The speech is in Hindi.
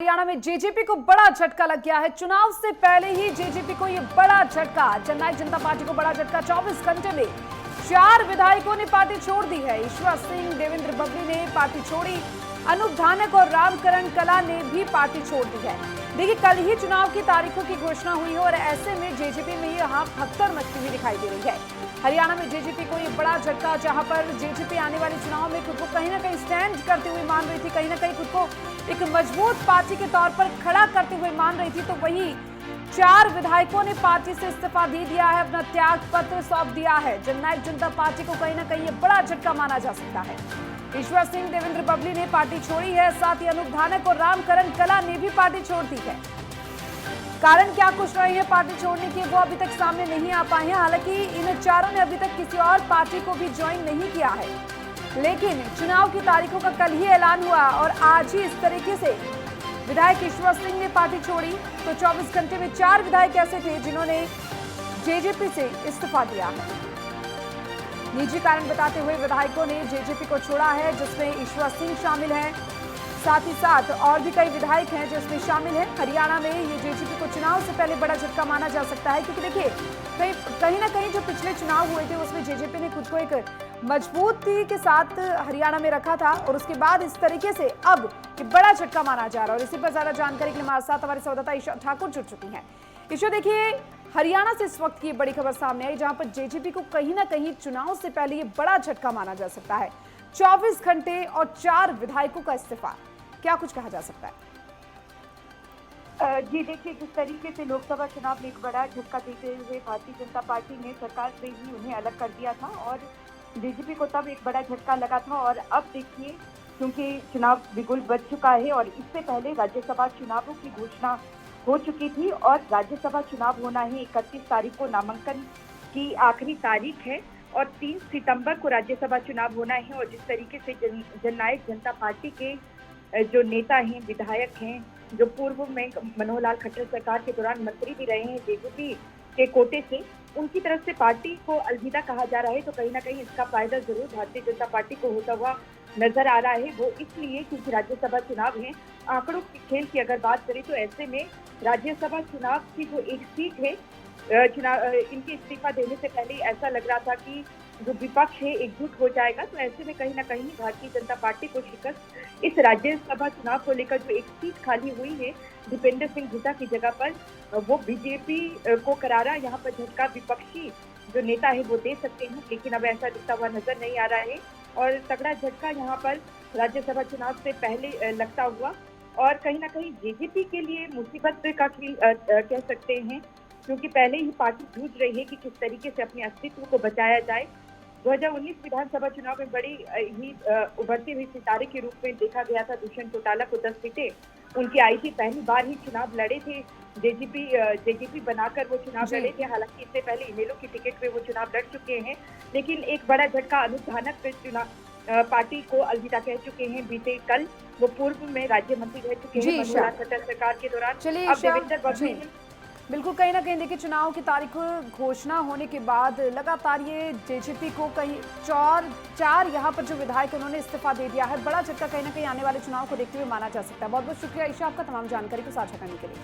हरियाणा में जेजेपी को बड़ा झटका लग गया है। चुनाव से पहले ही जेजेपी को यह बड़ा झटका। जननायक जनता पार्टी को बड़ा झटका। 24 घंटे में 4 विधायकों ने पार्टी छोड़ दी है। ईश्वर सिंह, देवेंद्र बबली ने पार्टी छोड़ी। अनूप धानक और रामकरण कला ने भी पार्टी छोड़ दी है। देखिए, कल ही चुनाव की तारीखों की घोषणा हुई है और ऐसे में जेजेपी में यहाँ भगदड़ मचती हुई दिखाई दे रही है। हरियाणा में जेजेपी को ये बड़ा झटका, जहां पर जेजेपी आने वाले चुनाव में खुद को कहीं ना कहीं स्टैंड करते हुए मान रही थी, कहीं ना कहीं खुद को एक मजबूत पार्टी के तौर पर खड़ा करते हुए मान रही थी, तो वही 4 विधायकों ने पार्टी से इस्तीफा दे दिया है, अपना त्याग पत्र सौंप दिया है। जननायक जनता पार्टी को कहीं ना कहीं ये बड़ा झटका माना जा सकता है। ईश्वर सिंह, देवेंद्र बबली ने पार्टी छोड़ी है, साथ ही अनूप धानक और रामकरण कला ने भी पार्टी छोड़ दी है। कारण क्या कुछ रहे हैं पार्टी छोड़ने के, वो अभी तक सामने नहीं आ पाए हैं। हालांकि इन चारों ने अभी तक किसी और पार्टी को भी ज्वाइन नहीं किया है, लेकिन चुनाव की तारीखों का कल ही ऐलान हुआ और आज ही इस तरीके से विधायक ईश्वर सिंह ने पार्टी छोड़ी। तो 24 घंटे में 4 विधायक ऐसे थे जिन्होंने जेजेपी से इस्तीफा दिया है। निजी कारण बताते हुए विधायकों ने जेजेपी को छोड़ा है, जिसमें ईश्वर सिंह शामिल है, साथ ही साथ और भी कई विधायक हैं जो इसमें शामिल हैं। हरियाणा में ये जेजेपी को चुनाव से पहले बड़ा झटका माना जा सकता है, क्योंकि देखिए कहीं ना कहीं जो पिछले चुनाव हुए थे उसमें जेजेपी ने खुद को एक मजबूती के साथ हरियाणा में रखा था और उसके बाद इस तरीके से अब ये बड़ा झटका माना जा रहा है। और इसी पर ज्यादा जानकारी के लिए हमारे साथ हमारे संवाददाता ईशा ठाकुर जुड़ चुकी हैं। ईशा, देखिए, हरियाणा से इस वक्त की बड़ी खबर सामने आई, जहां पर जेजेपी को कहीं ना कहीं चुनाव से पहले ये बड़ा झटका माना जा सकता है। 24 घंटे और 4 विधायकों का इस्तीफा, क्या कुछ कहा जा सकता है? जी देखिए, जिस तरीके से लोकसभा चुनाव में एक बड़ा झटका देते हुए भारतीय जनता पार्टी ने सरकार से ही उन्हें अलग कर दिया था और जेजेपी को तब एक बड़ा झटका लगा था। और अब देखिए, क्योंकि चुनाव बिगुल बज चुका है और इससे पहले राज्यसभा चुनावों की घोषणा हो चुकी थी और राज्यसभा चुनाव होना है 31 तारीख को, नामांकन की आखिरी तारीख है और 3 सितंबर को राज्यसभा चुनाव होना है। और जिस तरीके से जननायक जनता पार्टी के जो नेता हैं, विधायक हैं, जो पूर्व में मनोहर लाल खट्टर सरकार के दौरान मंत्री भी रहे हैं जेजेपी के कोटे से, उनकी तरफ से पार्टी को अलविदा कहा जा रहा है, तो कहीं ना कहीं इसका फायदा जरूर भारतीय जनता पार्टी को होता हुआ नजर आ रहा है। वो इसलिए क्योंकि राज्यसभा चुनाव है। आंकड़ों के खेल की अगर बात करें तो ऐसे में राज्यसभा चुनाव की जो एक सीट है, इनके इस्तीफा देने से पहले ऐसा लग रहा था कि जो विपक्ष है एकजुट हो जाएगा। तो ऐसे में कहीं ना कहीं भारतीय जनता पार्टी को शिकस्त इस राज्यसभा चुनाव को लेकर जो एक सीट खाली हुई है दीपेंद्र सिंह हुड्डा की जगह पर, वो बीजेपी को करारा यहाँ पर झटका विपक्षी जो नेता है वो दे सकते हैं, लेकिन अब ऐसा दिखता हुआ नजर नहीं आ रहा है। और तगड़ा झटका यहाँ पर राज्यसभा चुनाव से पहले लगता हुआ और कहीं ना कहीं जेजेपी के लिए मुसीबत का कह सकते हैं, क्योंकि पहले ही पार्टी जूझ रही है कि किस तरीके से अपने अस्तित्व को बचाया जाए। 2019 विधानसभा चुनाव में बड़ी ही उभरती हुई सितारे के रूप में देखा गया था दुष्यंत चौटाला को 10 सीटें उनकी आई थी। पहली बार ही चुनाव लड़े थे जेजेपी बनाकर वो चुनाव लड़े थे। हालांकि इससे पहले इनेलो की टिकट पे वो चुनाव लड़ चुके हैं, लेकिन एक बड़ा झटका अनूप धानक पे चुनाव पार्टी को अलविदा कह चुके हैं बीते कल। वो पूर्व में राज्य मंत्री रह चुके हैं मनोहर लाल खट्टर सरकार के दौरान। अब देवेंद्र बबली बिल्कुल, कहीं ना कहीं देखिए, चुनाव की तारीख घोषणा होने के बाद लगातार ये जेजेपी को कहीं 4 यहाँ पर जो विधायक उन्होंने इस्तीफा दे दिया है, बड़ा झटका कहीं ना कहीं आने वाले चुनाव को देखते हुए माना जा सकता है। बहुत बहुत शुक्रिया ईशा आपका तमाम जानकारी को साझा करने के लिए।